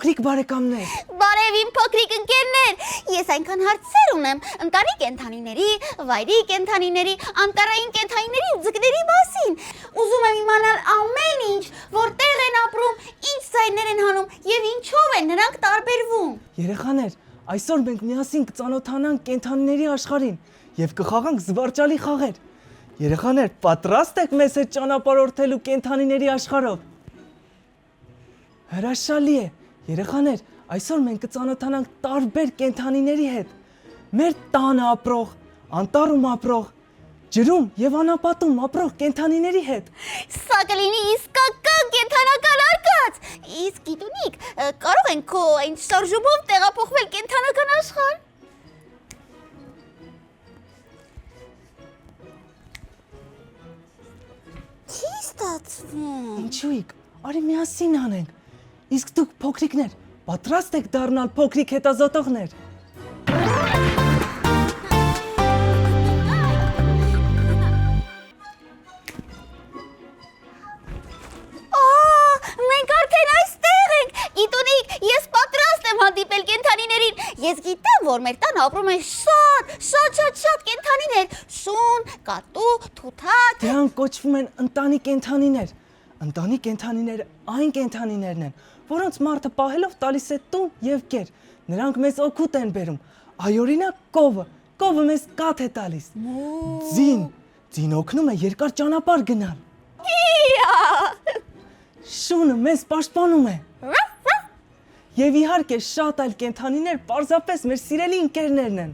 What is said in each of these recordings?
փոքրիկ բարեկամներ։ Բարև իմ փոքրիկ ընկերներ, ես այնքան հարցեր ունեմ ընտանի կենդանիների, վայրի կենդանիների, անտառային կենդանիների ու ձկների մասին։ Ուզում եմ իմանալ ամեն ինչ, որտեղ են ապրում, ինչ ձայներ են հանում եւ ինչով են նրանք տարբերվում։ Երեխաներ, այսօր մենք միասին կծանոթանանք կենդանիների աշխարհին եւ կխաղանք զվարճալի խաղեր։ Երեխաներ, պատրաստ եք մեզ հետ ճանապարհորդելու կենդանիների աշխարհով։ Հրաշալի է, երեխաներ, այսօր մենք կծանոթանանք տարբեր կենդանիների հետ։ Մեր տանը ապրող, անտառում ապրող, ջրում եւ անապատում ապրող կենդանիների հետ։ Սա կլինի իսկական կենդանական արկած։ Իսկ գիտունիք, կարող ենք քո այն շարժումով տեղափոխվել կենդանական աշխարհ։ Չի ստացվում։ Ինչու՞իք, արի միասին անենք։ Իսկ դուք փոքրիկներ, պատրաստ եք դառնալ փոքրիկ հետազոտողներ։ Մենք արդեն այստեղ ենք։ Գիտունիք, ես պատրաստ եմ հանդիպել կենդանիներին։ Ես գիտեմ, որ մեր տանը ապրում են շատ կենդանիներ։ Շուն, կատու, թութակ։ Դրանք կոչվում են ընտանի կենդանիներ։ Ընտանի կենդանիները այն կենդանիներն են, որոնց մարդը պահելով տալիս է տուն եւ կեր։ Նրանք մեզ օգուտ են բերում։ Այ օրինակ կովը մեզ կաթ է տալիս։ Ձին օգնում է երկար ճանապարհ գնալ։ Շունը մեզ պաշտպանում է։ Եվ իհարկե շատ այլ կենդանիներ պարզապես մեր սիրելի ընկերներն են։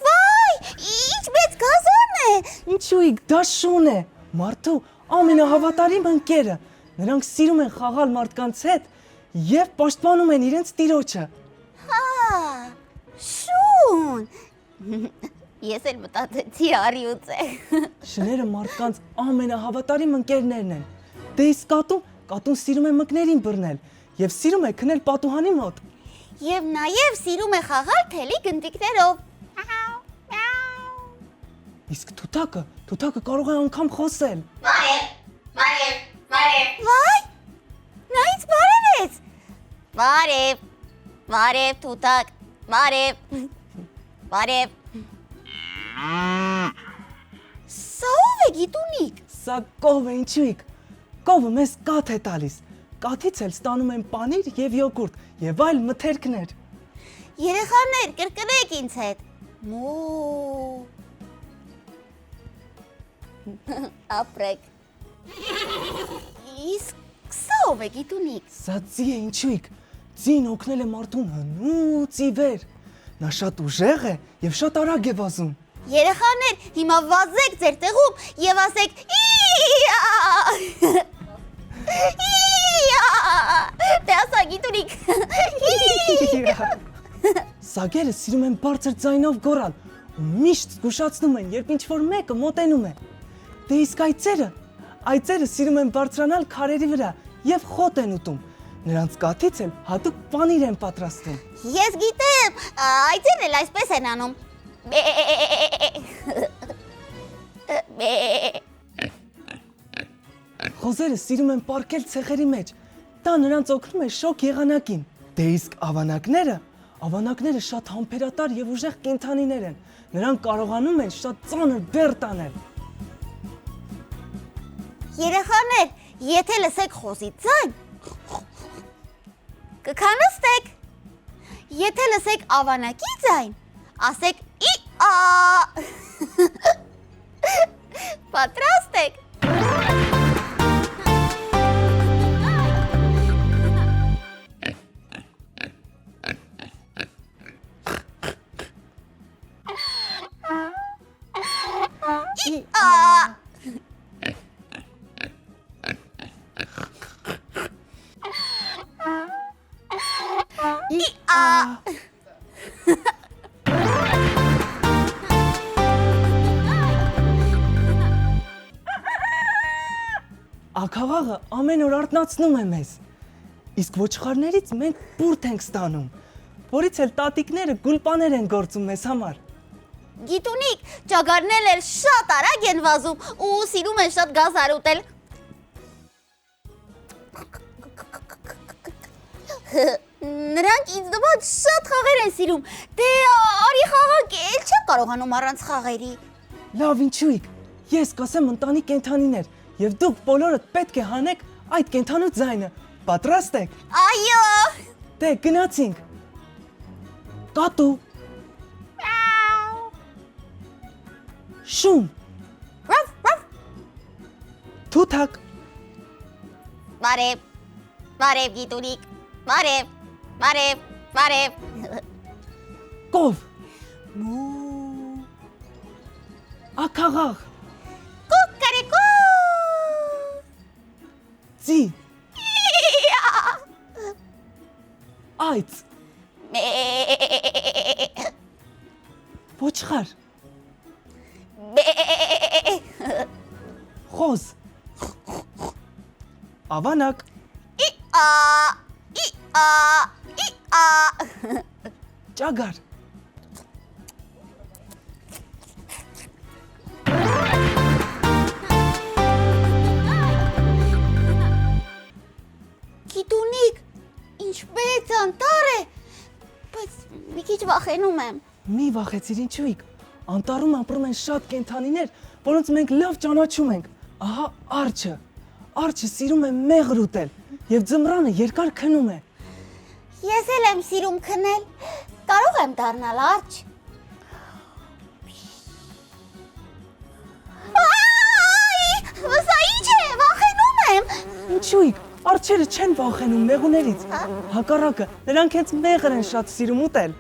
Վայ, ինչ մեծ գազան է։ Ինչու՞իք, դա շուն է։ Մարդու ամենահավատարիմ ընկերը։ Նրանք սիրում են խաղալ մարդկանց հետ եւ պաշտպանում են իրենց տիրոջը։ Շուն։ Ես էլ մտածեցի արյուծ է։ Շները մարդկանց ամենահավատարիմ ընկերներն են։ Դե իսկ կատուն սիրում է մկներին բռնել եւ սիրում է քնել պատուհանի մոտ։ Եվ նաեւ սիրում է խաղալ թելի գնդիկներով։ Իսկ թութակը կարող է անգամ խոսել։ Վայ, նա ինձ բարևեց։ Բարև, թութակ, բարև։ Սա ով է գիտունիք։ Սա կով է, ինչու՞իք։ Կովը մեզ կաթ է տալիս։ Կաթից էլ ստանում են պանիր եւ յոգուրտ եւ այլ մթերքներ։ Երեխաներ, կրկնեք ինձ հետ։ Ապրեք։ Իսկ սա ով է գիտունիք։ Սա ձի է, ինչու՞իք։ Ձին օգնել է մարդուն հնուց ի վեր։ Նա շատ ուժեղ է եւ շատ արագ է վազում։ Երեխաներ, հիմա վազեք ձեր տեղում եւ ասեք Դե ասա գիտունիք։ Սագերը սիրում են բարձր ձայնով գոռալ ու միշտ զգուշացնում են, երբ ինչ-որ մեկը մոտենում է։ Դե իսկ այծերը սիրում են բարձրանալ քարերի վրա եւ խոտ են ուտում։ Նրանց կաթից էլ հատուկ պանիր են պատրաստում։ Ես գիտեմ, այծերն էլ այսպես են անում։ Խոզերը սիրում են պառկել ցեղերի մեջ։ Դա նրանց օգնում է շոգ եղանակին։ Դե իսկ ավանակները շատ համբերատար եւ ուժեղ կենդանիներ են։ Նրանք կարողանում են շատ ծանր բեռ տանել։ Երեխաներ, եթե լսեք խոզի ձայն, կքանստեք։ Եթե լսեք ավանակի ձայն, ասեք ի-ա։ Պատրաստ եք։ Ի-ա։ Ի-ա։ Աքաղաղը ամեն օր արթնացնում է մեզ։ Իսկ ոչխարներից մենք բուրդ ենք ստանում, որից էլ տատիկները գուլպաներ են գործում մեզ համար։ Գիտունիք, ճագարներն էլ շատ արագ են վազում ու սիրում են շատ գազար ուտել։ Նրանք ինձ նման շատ խաղեր են սիրում։ Դե արի խաղանք, էլ չեմ կարողանում առանց խաղերի։ Լավ, ինչու՞իկ։ Ես կասեմ ընտանի կենթանիներ, եւ դուք բոլորդ պետք է հանեք այդ կենթանու ձայնը։ Պատրաստ եք։ Այո։ Դե գնացինք։ Կատու, շուն, թութակ, Բարև, բարև գիտունիկ, բարև, բարև, բարև։ կով, Մու, ակաղաղ, կուկարեկու։ ծի, այծ, Մե, ոչխար, մե, խոզ, ավանակ, իա, իա, իա։ ճագար, Գիտունիկ, ինչպես անտառ է, բայց մի քիչ վախենում եմ։ մի վախեցիր ինչու՞իկ։ Անտառում ապրում են շատ կենթանիներ, որոնց մենք լավ ճանաչում ենք։ Ահա արջը։ Արջը սիրում է մեղր ուտել եւ ձմռանը երկար քնում է։ Ես էլ եմ սիրում քնել։ Կարող եմ դառնալ արջ։ Սա ինչ է, վախենում եմ։ Ինչու՞իկ։ Արջերը չեն վախենում մեղուներից։ Հակառակը, նրանք հենց մեղր են շատ սիրում ուտել։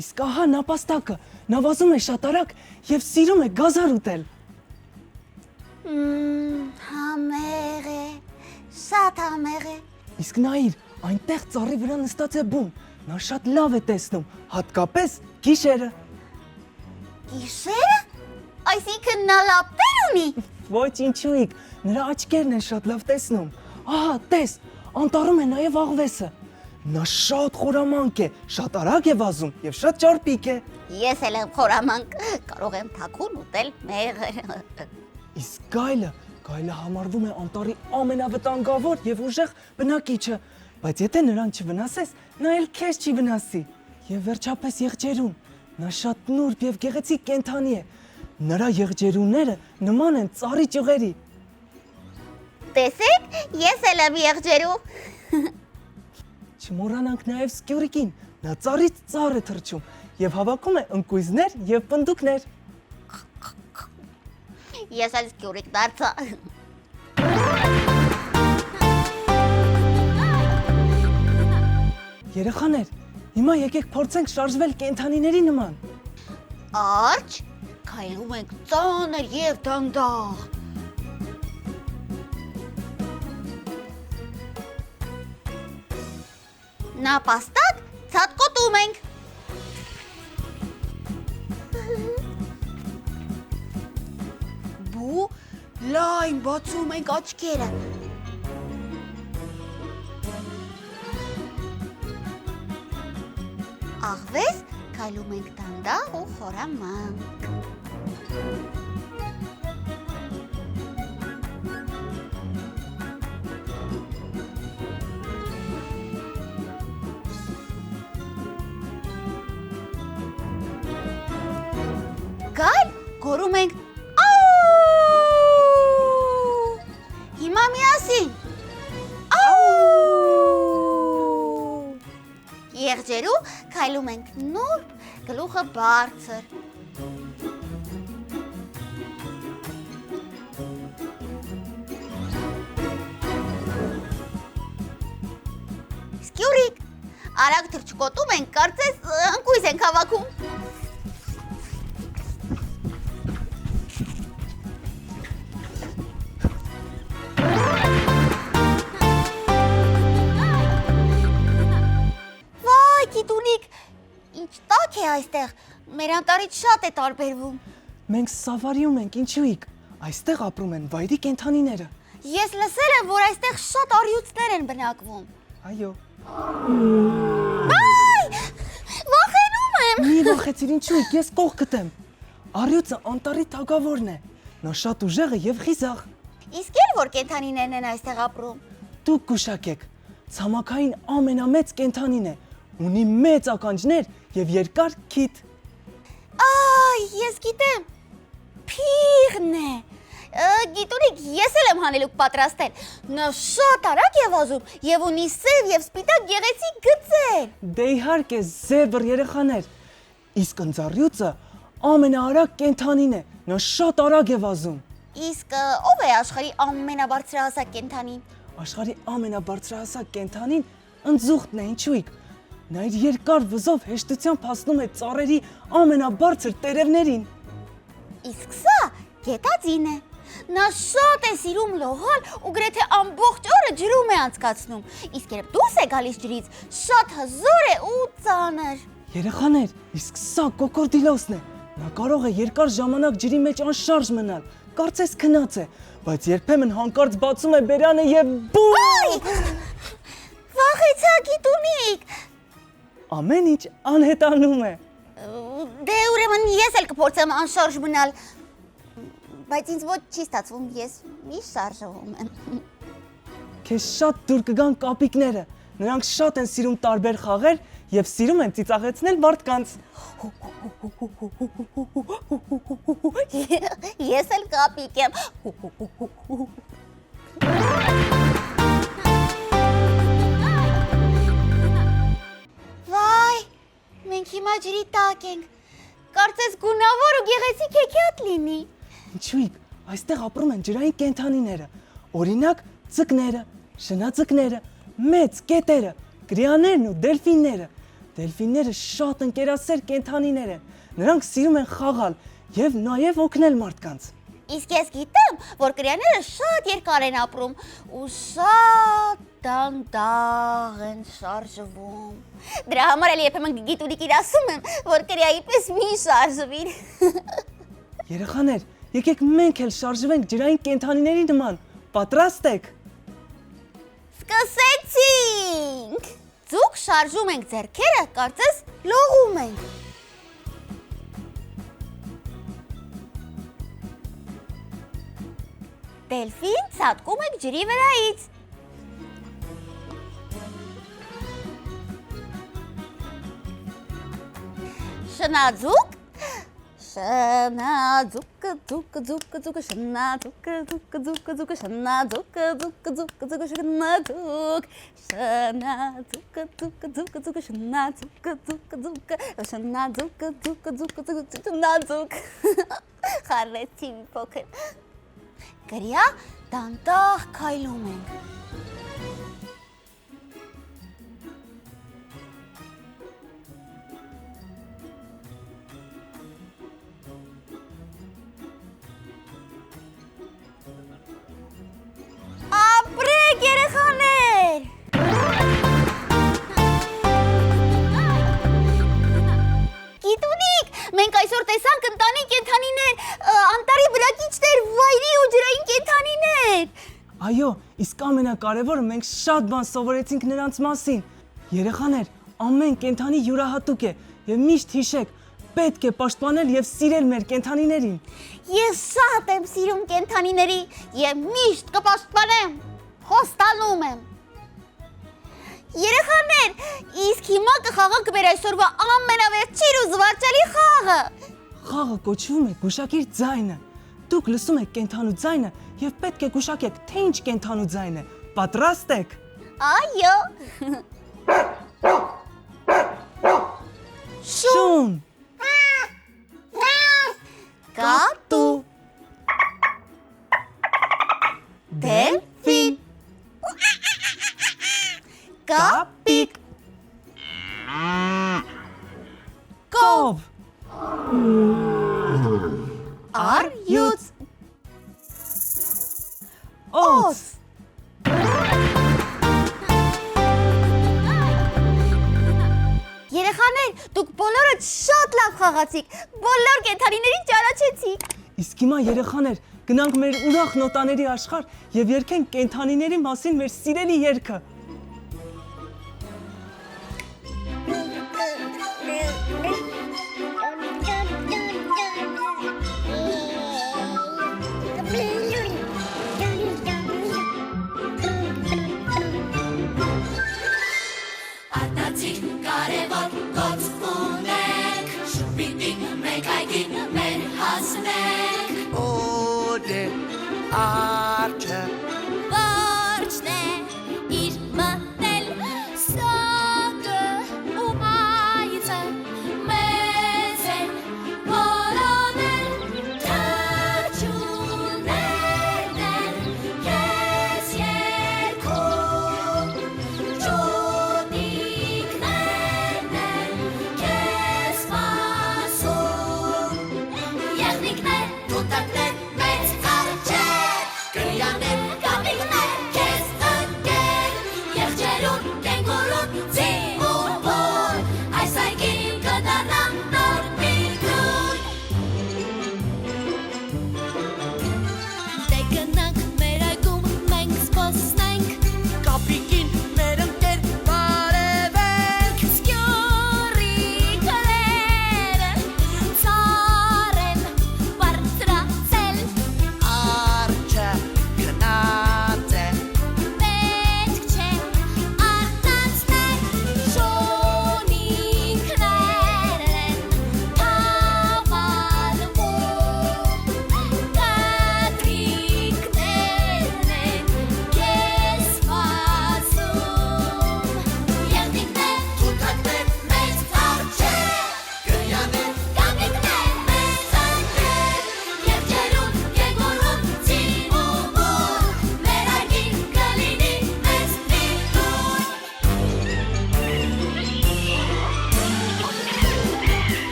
Իսկ ահա նապաստակը, նա վազում է շատ արագ եւ սիրում է գազար ուտել։ Համեղ է, շատ համեղ է։ Իսկ նայիր, այնտեղ ծառի վրա նստած է բուն։ Նա շատ լավ է տեսնում, հատկապես գիշերը։ Գիշերը։ Այսինքն նա լապտեր ունի։ Ոչ ինչու՞իկ, նրա աչքերն են շատ լավ տեսնում։ Ահա, տես, անտառում է նաև աղվեսը։ Նա շատ խորամանկ է, շատ արագ է վազում եւ շատ ճարպիկ է։ Ես էլ եմ խորամանկ, կարող եմ թաքուն ուտել մեղր։ Իսկ գայլը համարվում է անտառի ամենավտանգավոր եւ ուժեղ բնակիչը, բայց եթե նրան չվնասես, նա էլ քեզ չի վնասի։ Եվ վերջապես եղջերուն, նա շատ նուրբ եւ գեղեցիկ կենդանի է։ Նրա եղջերուները նման են ծառի ճյուղերի։ Տեսեք, ես էլ եմ եղջերու։ Չմոռանանք նաև սկյուրիկին, նա ծառից ծառ է թռչում եւ հավաքում է ընկույզներ եւ պնդուկներ։ Ես էլ սկյուրիկ դարձա։ Երեխաներ, հիմա եկեք փորձենք շարժվել կենդանիների նման։ Արջ, քայլում ենք ծանր եւ դանդաղ։ Նապաստակ ցածկոտում ենք։ Բու լայն բացում ենք աչքերը։ Աղվես քայլում ենք դանդաղ ու խորամանկ։ Գալ գորում ենք աու։ Հիմա միասին աու։ Եղջերու քայլում ենք նուրբ, գլուխը բարձր։ Սկյուրիկ, արագ թռչկոտում ենք, կարծես ընկույզ ենք հավաքում։ Գիտունիկ, ինչ տաք է այստեղ, մեր անտառից շատ է տարբերվում։ Մենք սավարիում ենք, ինչու՞իկ։ Այստեղ ապրում են վայրի կենդանիները։ Ես լսել եմ, որ այստեղ շատ առյուծներ են բնակվում։ Այո։ Այ, վախենում եմ։ Մի վախեցիր, ինչու՞իկ, ես կողքդ եմ։ Առյուծը անտառի թագավորն է։ Նա շատ ուժեղ է եւ խիզախ։ Իսկ էլ որ կենդանիներն են այստեղ ապրում։ Դուք գուշակեք։ ցամաքային ամենամեծ կենդանին է։ Ունի մեծ ականջներ եւ երկար քիթ։ Ես գիտեմ։ Փիղն է։ Գիտունիկ, ես էլ եմ հանելուկ պատրաստել։ Նա շատ արագ է վազում եւ ունի սև եւ սպիտակ գեղեցիկ գծեր։ Դե իհարկե, զեբր երեխաներ։ Իսկ ընձառյուծը ամենաարագ կենդանին է։ Նա շատ արագ է վազում։ Իսկ ով է աշխարհի ամենաբարձրահասակ կենդանին։ Աշխարհի ամենաբարձրահասակ կենդանին ընձուղտն է, ինչու՞իկ։ Նա իր երկար վզով հեշտությամբ հասնում է ծառերի ամենաբարձր տերևներին։ Իսկ սա գետաձին է։ Նա շատ է սիրում լողալ ու գրեթե ամբողջ օրը ջրում է անցկացնում։ Իսկ երբ դուրս է գալիս ջրից, շատ հզոր է ու ծանր։ Երեխաներ, իսկ սա կոկորդիլոսն է։ Նա կարող է երկար ժամանակ ջրի մեջ անշարժ մնալ, կարծես քնած է, բայց երբեմն հանկարծ բացում է բերանը եւ բում։ Վախեցա գիտունիկ։ Ամեն ինչ անհետանում է։ Դե ուրեմն ես էլ կփորձեմ անշարժ մնալ։ Բայց ինձ ոչ չի ստացվում, ես միշտ շարժվում եմ։ Քեզ շատ դուր կգան կապիկները։ Նրանք շատ են սիրում տարբեր խաղեր եւ սիրում են ծիծաղեցնել մարդկանց։ Ես էլ կապիկ եմ։ Վայ, մենք հիմա ջրի տակ ենք։ Կարծես գունավոր ու գեղեցիկ հեքիաթ լինի։ Ինչու՞իկ, այստեղ ապրում են ջրային կենդանիները։ Օրինակ, ձկները, շնաձկները, մեծ կետերը, գրիաներն ու դելֆինները։ Դելֆինները շատ ընկերասեր կենդանիներ են։ Նրանք սիրում են խաղալ եւ նաեւ օգնել մարդկանց։ Իսկ ես գիտեմ, որ կրիաները շատ երկար են ապրում ու շատ դանդաղ են շարժվում։ Դրա համար էլ երբեմն գիտունիկին ասում եմ, որ կրիայի պես մի շարժվիր։ Երեխաներ, եկեք մենք էլ շարժվենք ջրային կենդանիների նման։ Պատրաստ եք։ Սկսեցինք։ Ձուկ շարժում ենք ձեռքերը, կարծես լողում ենք։ Դելֆին ցատկում եք ջրի վրայից։ Շնաձուկ։ Շնաձուկ, ձուկ, ձուկ, ձուկ, շնաձուկ, ձուկ, ձուկ, ձուկ, շնաձուկ, ձուկ, ձուկ, ձուկ, շնաձուկ, շնաձուկ, ձուկ, ձուկ, ձուկ, շնաձուկ, ձուկ, ձուկ, շնաձուկ, ձուկ, ձուկ, ձուկ, շնաձուկ։ Խառնեցի մի փոքր։ Գրիա դանդաղ քայլում ենք։ Ապրեք երեխաներ։ Գիտունիկ, մենք այսօր տեսանք ընտանի կենդանիներ, անտառի բնակիչներ, վայրի ու ջրային կենդանիներ։ Այո, իսկ ամենակարևորը մենք շատ բան սովորեցինք նրանց մասին։ Երեխաներ, ամեն կենդանի յուրահատուկ է եւ միշտ հիշեք, պետք է պաշտպանել եւ սիրել մեր կենդանիներին։ Ես շատ եմ սիրում կենդանիների եւ միշտ կպաշտպանեմ։ Խոստանում եմ։ Երեխաներ, իսկ հիմա կխաղանք մեր այսօրվա ամենավերջին ու զվարճալի խաղը։ Խաղը կոչվում է գուշակիր ձայնը։ Դուք լսում եք կենդանու ձայնը եւ պետք է գուշակեք, թե ինչ կենդանու ձայն է։ Պատրաստ եք։ Այո։ Շուն։ Կատու։ Դելֆին։ Կապիկ։ Կով։ Արյուծ։ Օձ։ Երեխաներ, դուք բոլորը շատ լավ խաղացիք, բոլոր կենդանիներին ճանաչեցիք։ Իսկ հիմա երեխաներ, գնանք մեր ուրախ նոտաների աշխարհ եւ երգենք կենդանիների մասին մեր սիրելի երգը։ Ար